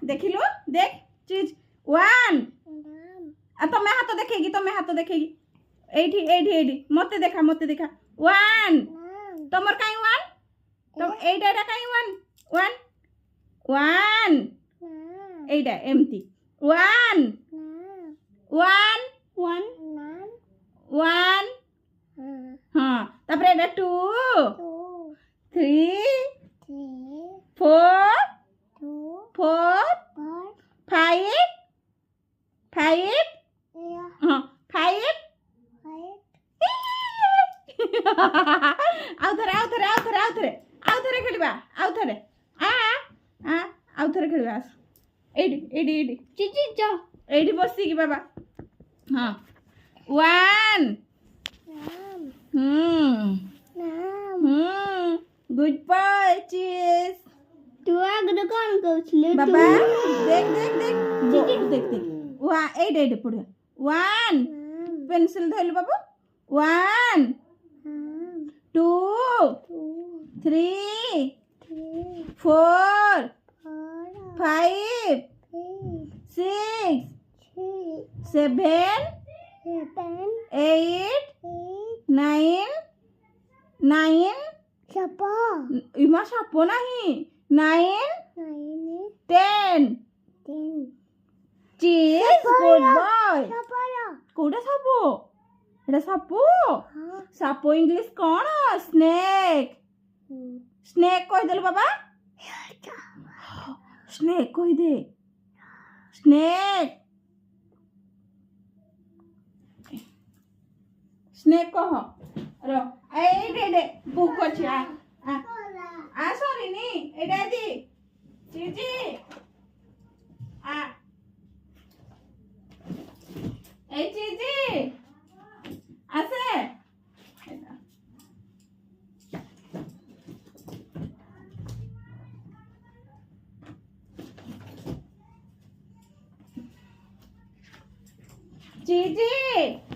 देखिलु देख चीज 1 तुम्हें हाथ देखेगी एठी एठी एठी मते देखा 1 तमर काई 1 तुम एटा काई 1 एटा एम्प्टी 1 हाँ तापरे एटा 2 3 4 5 हाँ 5 आउ थरे खेलिबा आउ थरे खेलिबा एडी चिची जा एडी बसी की बाबा हाँ 1 गुड बॉय चीज तू आगे कौन कहले बाबा देख वा एडी पड़े 1 पेंसिल धइल बाबू 1 2 3 4 5 6 7 8 9 सपा इमा सापो नहीं 9 10 चीज गुड बॉय कोडा सापो एटा सापो सापो इंग्लिश कौन स्नेक कह देल बाबा स्नेक कह दे स्नेक कह रो ए बुक अछि आ सॉरी नी एटा दी चीजी आ ए चीजी आसे चीजी